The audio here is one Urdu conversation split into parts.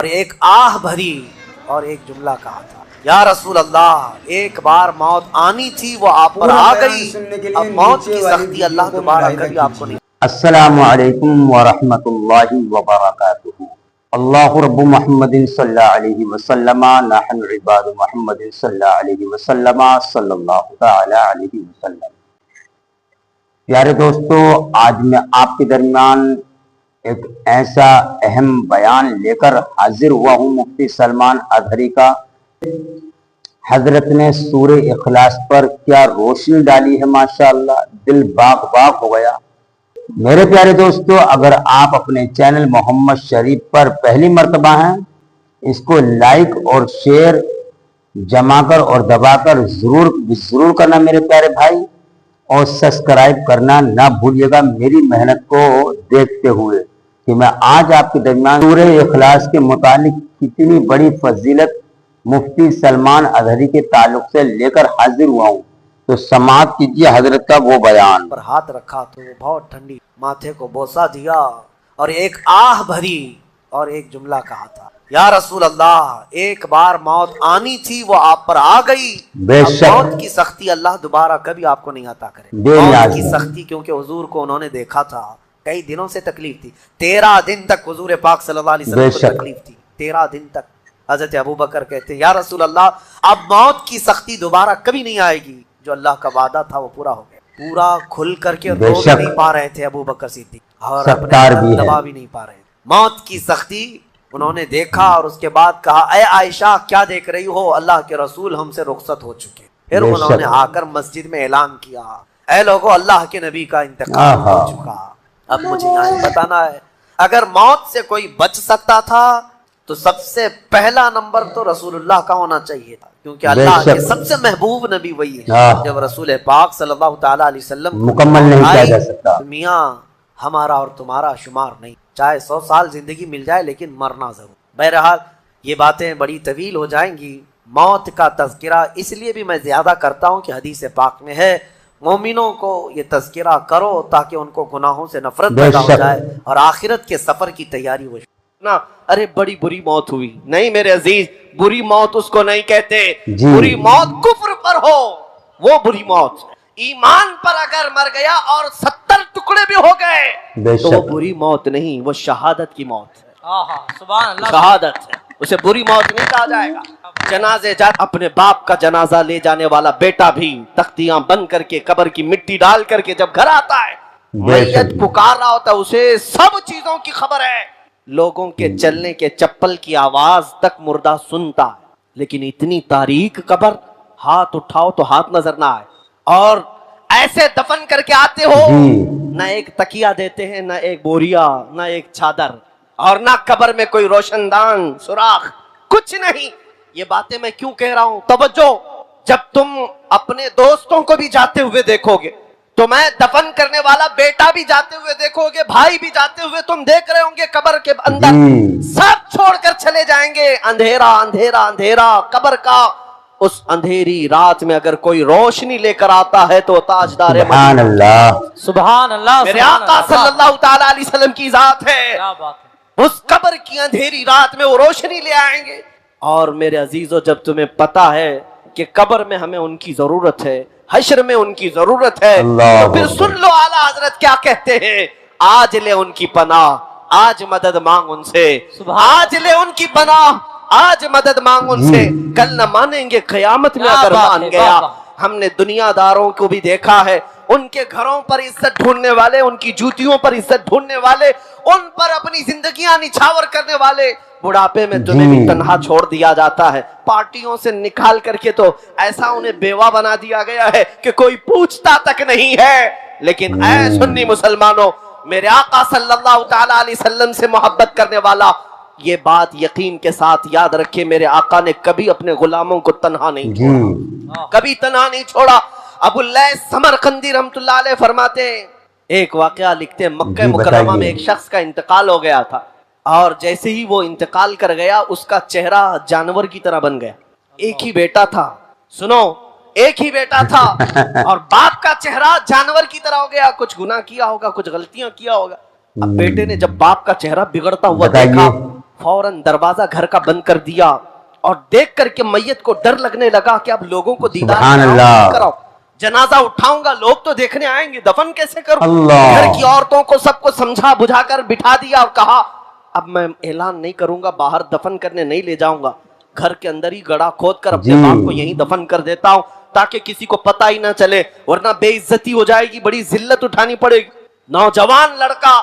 اور ایک آہ بھری اور ایک جملہ کہا تھا، یا رسول اللہ ایک بار موت آنی تھی وہ آپ پر آ گئی، اب موت کی سختی اللہ دوبارہ کبھی آپ کو نہیں۔ السلام علیکم ورحمۃ اللہ وبرکاتہ۔ اللہ رب محمد صلی اللہ علیہ وسلم نحن عباد محمد صلی اللہ علیہ وسلم صلی اللہ تعالی علیہ وسلم۔ پیارے دوستو، آج میں آپ کے درمیان ایک ایسا اہم بیان لے کر حاضر ہوا ہوں مفتی سلمان اظہری کا۔ حضرت نے سورہ اخلاص پر کیا روشنی ڈالی ہے، ماشاءاللہ دل باغ باغ ہو گیا۔ میرے پیارے دوستو، اگر آپ اپنے چینل محمد شریف پر پہلی مرتبہ ہیں، اس کو لائک اور شیئر جما کر اور دبا کر ضرور کرنا میرے پیارے بھائی، اور سبسکرائب کرنا نہ بھولیے گا میری محنت کو دیکھتے ہوئے کہ میں آج آپ کے درمیان سورہ اخلاص کے متعلق کتنی بڑی فضیلت مفتی سلمان اظہری کے تعلق سے لے کر حاضر ہوا ہوں، تو سماعت کیجیے حضرت کا وہ بیان۔ پر ہاتھ رکھا تو وہ بہت ٹھنڈی ماتھے کو بوسہ دیا اور ایک آہ بھری اور ایک جملہ کہا تھا، یا رسول اللہ ایک بار موت آنی تھی وہ آپ پر آ گئی، بے اب شک موت کی سختی اللہ دوبارہ کبھی آپ کو نہیں عطا کرے۔ بے موت نیاز کی ہے۔ سختی کیونکہ حضور کو انہوں نے دیکھا تھا، کئی دنوں سے تکلیف تھی، 13 دن تک حضور پاک صلی اللہ علیہ بے وسلم کو شک۔ تکلیف تھی، 13 دن تک۔ حضرت ابو بکر کہتے ہیں، یا رسول اللہ اب موت کی سختی دوبارہ کبھی نہیں آئے گی، جو اللہ کا وعدہ تھا وہ پورا ہو گیا۔ پورا کھل کر کے بے رو بھی شک۔ نہیں پا رہے تھے ابو بکر صدیق، اور ستار اپنے بھی ہے۔ دبا بھی نہیں پا رہے تھے۔ موت کی سختی انہوں نے دیکھا اور اس کے بعد کہا، اے عائشہ کیا دیکھ رہی ہو، اللہ کے رسول ہم سے رخصت ہو چکے۔ پھر بے انہوں شک۔ نے آ کر مسجد میں اعلان کیا، اے لوگو اللہ کے نبی کا انتقال ہو آہا۔ چکا۔ اب مجھے یہاں بتانا ہے، اگر موت سے کوئی بچ سکتا تھا تو سب سے پہلا نمبر تو رسول اللہ کا ہونا چاہیے تھا، کیونکہ اللہ بے کے شک۔ سب سے محبوب نبی وہی ہے۔ آہ۔ جب رسول پاک صلی اللہ تعالی علیہ وسلم کو مکمل نہیں کیا آئی جا سکتا۔ تو میاں ہمارا اور تمہارا شمار نہیں، چاہے 100 سال زندگی مل جائے لیکن مرنا ضرور۔ بہرحال یہ باتیں بڑی طویل ہو جائیں گی۔ موت کا تذکرہ اس لیے بھی میں زیادہ کرتا ہوں کہ حدیث پاک میں ہے، مومنوں کو یہ تذکرہ کرو تاکہ ان کو گناہوں سے نفرت بے پیدا ہو شک۔ جائے اور آخرت کے سفر کی تیاری ہو نا۔ ارے بڑی بری موت ہوئی، نہیں میرے عزیز، بری موت اس کو نہیں کہتے۔ جی۔ بری موت کفر پر ہو وہ بری موت، ایمان پر اگر مر گیا اور 70 ٹکڑے بھی ہو گئے بے تو وہ شک۔ بری موت نہیں، وہ شہادت کی موت ہے، سبحان اللہ۔ شہادت ہے، اسے بری موت نہیں کہا جائے گا۔ جنازے اپنے باپ کا جنازہ لے جانے والا بیٹا بھی تختیاں بند کر کے قبر کی مٹی ڈال کر کے جب گھر آتا ہے، بے شک۔ میت پکار رہا ہوتا ہے، اسے سب چیزوں کی خبر ہے، لوگوں کے چلنے کے چپل کی آواز تک مردہ سنتا ہے، لیکن اتنی تاریک قبر، ہاتھ اٹھاؤ تو ہاتھ نظر نہ آئے، اور ایسے دفن کر کے آتے ہو، جی۔ نہ ایک تکیہ دیتے ہیں، نہ ایک بوریا، نہ ایک چادر، اور نہ قبر میں کوئی روشن دان سوراخ، کچھ نہیں۔ یہ باتیں میں کیوں کہہ رہا ہوں، توجہ، جب تم اپنے دوستوں کو بھی جاتے ہوئے دیکھو گے، تو میں دفن کرنے والا بیٹا بھی جاتے ہوئے دیکھو گے، بھائی بھی جاتے ہوئے تم دیکھ رہے ہوں گے، قبر کے اندر جی۔ سب چھوڑ کر چلے جائیں گے، اندھیرا اندھیرا اندھیرا قبر کا۔ اس اندھیری رات میں اگر کوئی روشنی لے کر آتا ہے تو تاجدار سبحان مدینہ، اللہ۔ سبحان اللہ۔ میرے سبحان آقا صلی اللہ۔ اللہ تعالی علیہ وسلم کی ذات ہے، کیا بات ہے۔ اس قبر کی اندھیری رات میں وہ روشنی لے آئیں گے۔ اور میرے عزیزو، جب تمہیں پتا ہے کہ قبر میں ہمیں ان کی ضرورت ہے، حشر میں ان کی ضرورت ہے، اللہ تو پھر سن لو اعلیٰ حضرت کیا کہتے ہیں، آج لے ان کی پناہ، آج مدد مانگ ان سے، آج لے ان کی پناہ، آج مدد مانگ ان سے، کل نہ مانیں گے قیامت میں اگر مان گیا۔ ہم نے دنیا داروں کو بھی دیکھا ہے، ان کے گھروں پر عزت ڈھونڈنے والے، ان کی جوتیوں پر عزت ڈھونڈنے والے، ان پر اپنی زندگیاں نچھاور کرنے والے، بڑھاپے میں تمہیں بھی تنہا چھوڑ دیا جاتا ہے، پارٹیوں سے نکال کر کے تو ایسا انہیں بیوہ بنا دیا گیا ہے کہ کوئی پوچھتا تک نہیں ہے۔ لیکن اے سنی مسلمانوں، میرے آقا صلی اللہ تعالی علیہ وسلم سے محبت کرنے والا یہ بات یقین کے ساتھ یاد رکھے، میرے آقا نے کبھی اپنے غلاموں کو تنہا نہیں چھوڑا، کبھی تنہا نہیں چھوڑا۔ ابو اللیث سمرقندی رحمۃ اللہ علیہ فرماتے ہیں، ایک واقعہ لکھتے ہیں، مکہ مکرمہ میں ایک شخص کا انتقال ہو گیا تھا، اور جیسے ہی وہ انتقال کر گیا اس کا چہرہ جانور کی طرح بن گیا۔ ایک ہی بیٹا تھا، سنو، ایک ہی بیٹا تھا اور باپ کا چہرہ جانور کی طرح ہو گیا، کچھ گناہ کیا ہوگا، کچھ غلطیاں کیا ہوگا، اب بیٹے نے جب باپ کا چہرہ بگڑتا ہوا بتائیے۔ دیکھا فوراً دروازہ گھر کا بند کر دیا اور دیکھ کر کے میت کو ڈر لگنے لگا کہ اب لوگوں کو دیدار سبحان کراؤں اللہ۔ نہیں کراؤں، جنازہ اٹھاؤں گا لوگ تو دیکھنے آئیں گے، دفن کیسے کروں؟ اللہ۔ گھر کی عورتوں کو سب کو سمجھا بجھا کر بٹھا دیا اور کہا اب میں اعلان نہیں کروں گا، باہر دفن کرنے نہیں لے جاؤں گا، گھر کے اندر ہی گڑھا کھود کر اپنے جی۔ باپ کو یہیں دفن کر دیتا ہوں تاکہ کسی کو پتہ ہی نہ چلے، ورنہ بے عزتی ہو جائے گی، بڑی ذلت اٹھانی پڑے گی۔ نوجوان لڑکا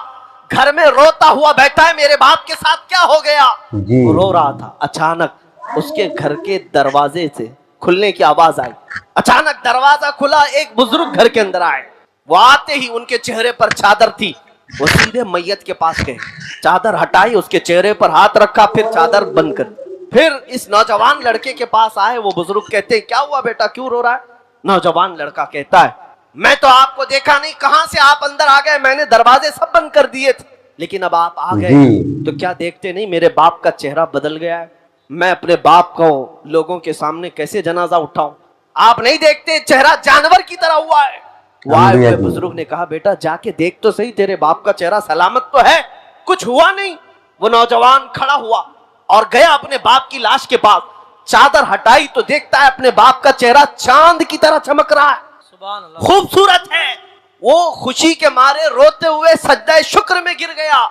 گھر میں روتا ہوا بیٹھا ہے، میرے باپ کے ساتھ کیا ہو گیا؟ جی۔ وہ رو رہا تھا، اچانک اس کے گھر کے دروازے سے کھلنے کی آواز آئی، اچانک دروازہ کھلا، ایک بزرگ گھر کے اندر آئے، وہ آتے ہی ان کے چہرے پر چادر تھی، وہ سیدھے میت کے پاس گئے، چادر ہٹائی، اس کے چہرے پر ہاتھ رکھا، پھر چادر بند کر، پھر اس نوجوان لڑکے کے پاس آئے، وہ بزرگ کہتے ہیں کیا ہوا بیٹا، کیوں رو رہا ہے؟ نوجوان لڑکا کہتا ہے میں تو آپ کو دیکھا نہیں، کہاں سے آپ اندر آ گئے، میں نے دروازے سب بند کر دیے تھے، لیکن اب آپ آ گئے جی۔ تو کیا دیکھتے نہیں میرے باپ کا چہرہ بدل گیا ہے، میں اپنے باپ کو لوگوں کے سامنے کیسے جنازہ اٹھاؤں؟ آپ نہیں دیکھتے چہرہ جانور کی طرح ہوا ہے؟ وہ آئے ہوئے بزرگ نے کہا بیٹا جا کے دیکھ تو صحیح، تیرے باپ کا چہرہ سلامت تو ہے، کچھ ہوا نہیں۔ وہ نوجوان کھڑا ہوا اور گیا اپنے باپ کی لاش کے پاس، چادر ہٹائی تو دیکھتا ہے اپنے باپ کا چہرہ چاند کی طرح چمک رہا ہے، سبحان اللہ، خوبصورت ہے۔ وہ خوشی کے مارے روتے ہوئے سجدہ شکر میں گر گیا،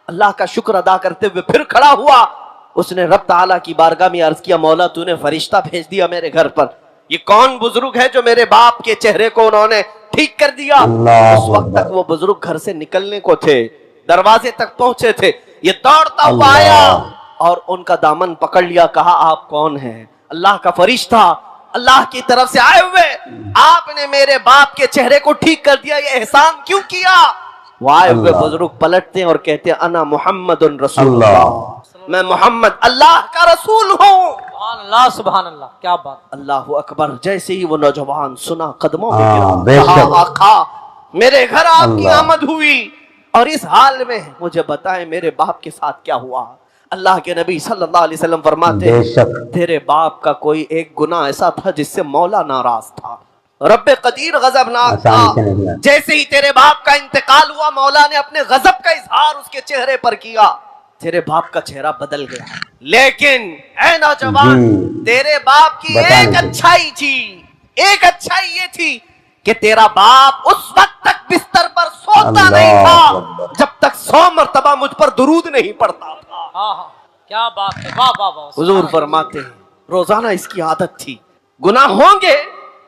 اللہ کا شکر ادا کرتے ہوئے پھر کھڑا ہوا، اس نے رب تعالیٰ کی بارگاہ میں عرض کیا مولا تو نے فرشتہ بھیج دیا میرے گھر پر، یہ کون بزرگ ہے جو میرے باپ کے چہرے کو انہوں نے ٹھیک کر دیا؟ اللہ اس وقت تک وہ بزرگ گھر سے نکلنے کو تھے، دروازے تک پہنچے تھے، یہ دوڑتا ہوا اللہ۔ آیا اور ان کا دامن پکڑ لیا، کہا آپ کون ہیں؟ اللہ کا فرشتہ، اللہ کی طرف سے آئے ہوئے، آپ نے میرے باپ کے چہرے کو ٹھیک کر دیا، یہ احسان کیوں کیا؟ وہ آئے ہوئے اللہ۔ بزرگ پلٹتے ہیں اور کہتے ہیں انا محمد رسول اللہ۔ اللہ، میں محمد اللہ کا رسول ہوں۔ سبحان اللہ، سبحان اللہ، کیا بات، اللہ اکبر۔ جیسے ہی وہ نوجوان سنا قدموں میں ہاں، بے گرا، شک۔ کہا آقا میرے گھر آپ کی اللہ۔ آمد ہوئی اور اس حال میں مجھے بتائیں میرے باپ کے ساتھ کیا ہوا؟ اللہ کے نبی صلی اللہ علیہ وسلم فرماتے بے ہیں شک۔ تیرے باپ کا کوئی ایک گناہ ایسا تھا جس سے مولا ناراض تھا، رب قدیر غضبناک تھا، آسانی سے نہیں ہے۔ جیسے ہی تیرے باپ کا انتقال ہوا مولا نے اپنے غضب کا اظہار اس کے چہرے پر کیا، تیرے باپ کا چہرہ بدل گیا، لیکن اے نوجوان جی۔ تیرے باپ کی بتانے ایک سے۔ اچھائی تھی، ایک اچھائی یہ تھی کہ تیرا باپ اس وقت تک بستر پر سوتا اللہ نہیں تھا اکبر۔ جب تک 100 مرتبہ مجھ پر درود نہیں پڑتا تھا۔ ہاں ہاں، کیا بات ہے، واہ واہ واہ، حضور فرماتے ہیں روزانہ اس کی عادت تھی، گناہ ہوں گے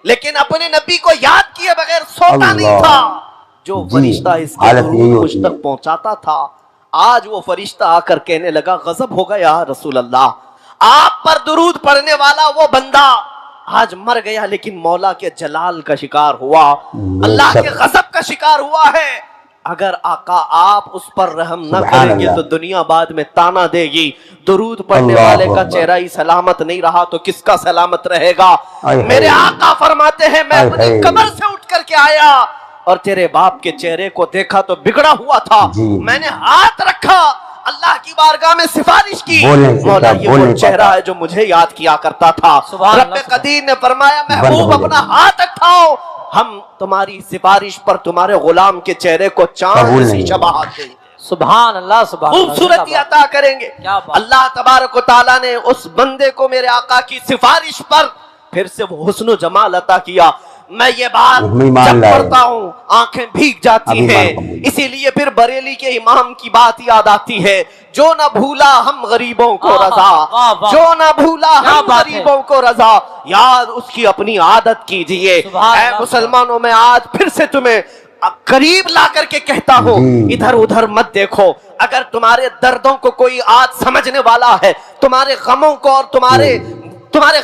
لیکن اپنے نبی کو یاد کیے بغیر سوتا نہیں اللہ۔ تھا، جو جی، فرشتہ اس کے حالت درود یہی مجھ ہوتی ہے۔ تک پہنچاتا تھا، آج وہ فرشتہ آ کر کہنے لگا غضب ہوگا یا رسول اللہ، آپ پر درود پڑھنے والا وہ بندہ آج مر گیا لیکن مولا کے جلال کا شکار ہوا، اللہ کے غضب کا شکار ہوا ہے، اگر آقا آپ اس پر رحم نہ سبحان کریں گے اللہ۔ تو دنیا بعد میں تانا دے گی، درود پڑھنے اللہ والے کا اکبر۔ چہرہ ہی سلامت نہیں رہا تو کس کا سلامت رہے گا؟ آئے میرے ہائے۔ آقا فرماتے ہیں میں آئے اپنی ہائے۔ قبر سے اٹھ کر کے آیا اور تیرے باپ کے چہرے کو دیکھا تو بگڑا ہوا تھا، جی۔ میں نے ہاتھ رکھا اللہ کی بارگاہ میں سفارش کی، بولنے سے مولا کیا، یہ بول وہ نہیں چہرہ پاتا۔ ہے جو مجھے یاد کیا کرتا تھا۔ سبحان رب اللہ، قدیر نے فرمایا بند محبوب ہو اپنا جائے۔ ہاتھ اٹھاؤ، ہم تمہاری سفارش پر تمہارے غلام کے چہرے کو چاند قبول سی نہیں۔ شباہت دیں گے، سبحان اللہ، سبحان اللہ، خوبصورتی عطا کریں گے۔ کیا بات۔ اللہ تبارک و تعالیٰ نے اس بندے کو میرے آقا کی سفارش پر پھر سے وہ حسن و جمال عطا کیا۔ میں یہ بات ایمان جب لائے۔ پڑھتا ہوں آنکھیں بھیگ جاتی ابھی ہیں، ایمان قبول۔ اسی لیے پھر بریلی کے امام کی بات یاد آتی ہے، جو نہ بھولا ہم غریبوں کو واہ، رضا، واہ، واہ۔ جو نہ بھولا کیا ہم بات ہے۔ غریبوں کو رضا، یاد اس کی اپنی عادت کیجئے۔ سبحان اے اللہ۔ مسلمانوں میں آج پھر سے تمہیں قریب لا کر کے کہتا ہوں جی۔ ادھر ادھر مت دیکھو، اگر تمہارے دردوں کو کوئی آج سمجھنے والا ہے، تمہارے غموں کو اور تمہارے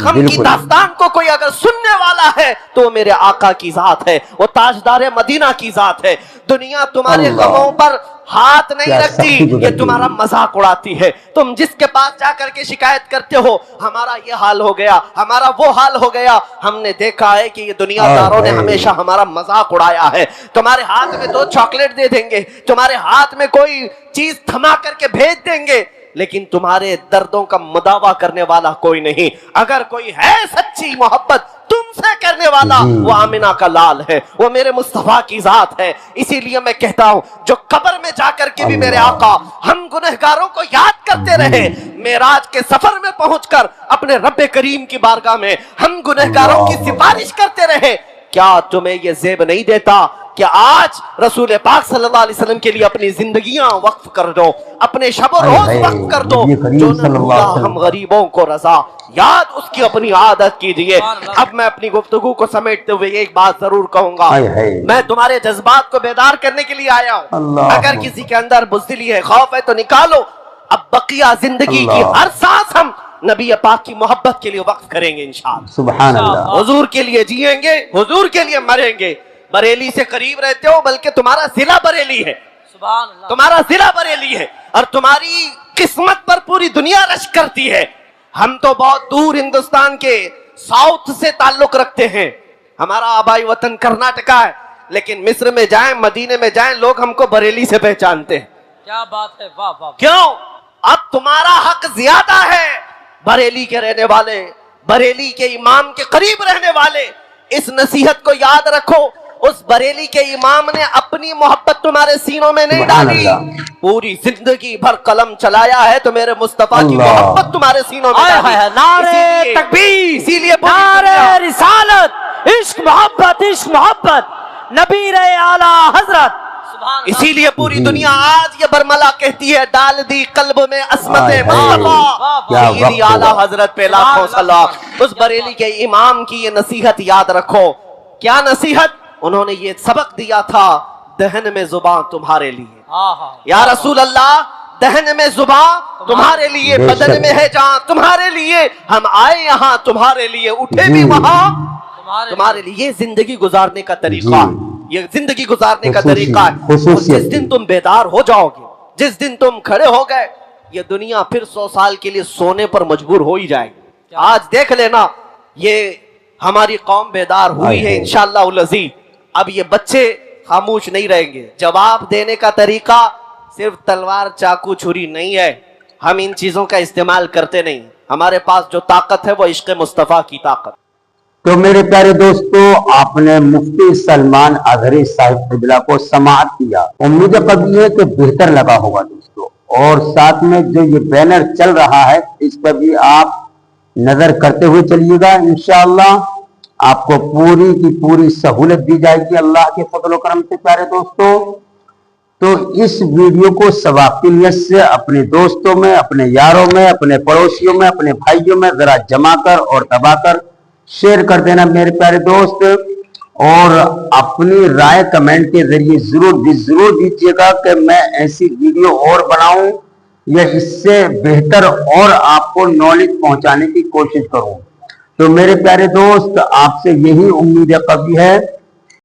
غم کی بالکل۔ داستان کو کوئی اگر سننے والا ہے تو وہ میرے آقا کی ذات ہے، وہ تاجدار مدینہ کی ذات ہے۔ دنیا تمہارے اللہ۔ غموں پر ہاتھ نہیں کیا رکھتی، سختی گزرتی یہ تمہارا مذاق اڑاتی ہے۔ تم جس کے پاس جا کر کے شکایت کرتے ہو ہمارا یہ حال ہو گیا، ہمارا وہ حال ہو گیا، ہم نے دیکھا ہے کہ یہ دنیا داروں نے ہمیشہ ہمارا مذاق اڑایا ہے۔ تمہارے ہاتھ میں 2 چاکلیٹ دے دیں گے، تمہارے ہاتھ میں کوئی چیز تھما کر کے بھیج دیں گے، لیکن تمہارے دردوں کا مداوا کرنے والا کوئی نہیں. اگر کوئی ہے سچی محبت تم سے کرنے والا وہ آمنہ کا لال ہے, وہ میرے مصطفیٰ کی ذات ہے. اسی لیے میں کہتا ہوں جو قبر میں جا کر کے بھی میرے آقا ہم گنہگاروں کو یاد کرتے رہے, معراج کے سفر میں پہنچ کر اپنے رب کریم کی بارگاہ میں ہم گنہگاروں کی سفارش کرتے رہے, کیا تمہیں یہ زیب نہیں دیتا کہ آج رسول پاک صلی اللہ علیہ وسلم کے لیے اپنی زندگیاں وقف کر دو, اپنے شب و روز وقف کر دو, جو نہ بھولا ہم غریبوں کو رضا, یاد اس کی اپنی عادت کیجئے. اب میں اپنی گفتگو کو سمیٹتے ہوئے ایک بات ضرور کہوں گا, میں تمہارے جذبات کو بیدار کرنے کے لیے آیا ہوں. اگر کسی کے اندر بزدلی ہے, خوف ہے تو نکالو. اب بقیہ زندگی کی ہر سانس ہم نبی پاک کی محبت کے لیے وقف کریں گے انشاءاللہ. سبحان اللہ. حضور کے لیے جیئیں گے, حضور کے لیے مریں گے. بریلی سے قریب رہتے ہو بلکہ تمہارا ضلع بریلی ہے, سبحان اللہ, تمہارا ضلع بریلی ہے, اور تمہاری قسمت پر پوری دنیا رش کرتی ہے. ہم تو بہت دور ہندوستان کے ساؤتھ سے تعلق رکھتے ہیں, ہمارا آبائی وطن کرناٹکا ہے, لیکن مصر میں جائیں, مدینے میں جائیں, لوگ ہم کو بریلی سے پہچانتے ہیں. کیا بات ہے, واہ واہ. کیوں؟ اب تمہارا حق زیادہ ہے. بریلی کے رہنے والے, بریلی کے امام کے قریب رہنے والے, اس نصیحت کو یاد رکھو. اس بریلی کے امام نے اپنی محبت تمہارے سینوں میں نہیں ڈالی, پوری زندگی بھر قلم چلایا ہے تو میرے مصطفیٰ کی محبت تمہارے سینوں میں ڈالی. نعرے تکبیر, اسی لیے نعرے رسالت, عشق محبت, عشق محبت, نبی رے اعلیٰ حضرت. اسی لیے پوری دنیا آج یہ برملا کہتی ہے, ڈال دی قلب میں عصمت مصطفیٰ سیدی اعلیٰ حضرت پہ لاکھوں سلام. اس بریلی کے امام کی یہ نصیحت یاد رکھو. کیا نصیحت؟ انہوں نے یہ سبق دیا تھا, دہن میں زبان تمہارے لیے. یا رسول اللہ, دہن میں زبان تمہارے لیے, بدن میں ہے جان تمہارے لیے, ہم آئے یہاں تمہارے لیے, اٹھے بھی وہاں تمہارے لیے. یہ زندگی گزارنے کا طریقہ, یہ زندگی گزارنے کا طریقہ ہے. جس دن تم بیدار ہو جاؤ گے, جس دن تم کھڑے ہو گئے, یہ دنیا پھر 100 سال کے لیے سونے پر مجبور ہو ہی جائے گی. آج دیکھ لینا, یہ ہماری قوم بیدار ہوئی ہے انشاءاللہ العزیز. اب یہ بچے خاموش نہیں رہیں گے. جواب دینے کا طریقہ صرف تلوار, چاقو, چھری نہیں ہے. ہم ان چیزوں کا استعمال کرتے نہیں. ہمارے پاس جو طاقت ہے وہ عشق مصطفیٰ کی طاقت. تو میرے پیارے دوستو, آپ نے مفتی سلمان اظہری صاحب قبلہ کو سماعت کیا. امید قوی ہے کہ بہتر لگا ہوگا دوستو, اور ساتھ میں جو یہ بینر چل رہا ہے اس پر بھی آپ نظر کرتے ہوئے چلیے گا. انشاءاللہ آپ کو پوری کی پوری سہولت دی جائے گی اللہ کے فضل و کرم سے. پیارے دوستو, تو اس ویڈیو کو ثوابیت سے اپنے دوستوں میں, اپنے یاروں میں, اپنے پڑوسیوں میں, اپنے بھائیوں میں ذرا جمع کر اور دبا کر شیئر کر دینا میرے پیارے دوست. اور اپنی رائے کمنٹ کے ذریعے ضرور دیجیے گا کہ میں ایسی ویڈیو اور بناؤں یا اس سے بہتر اور آپ کو نالج پہنچانے کی کوشش کروں. تو میرے پیارے دوست, آپ سے یہی امید قوی ہے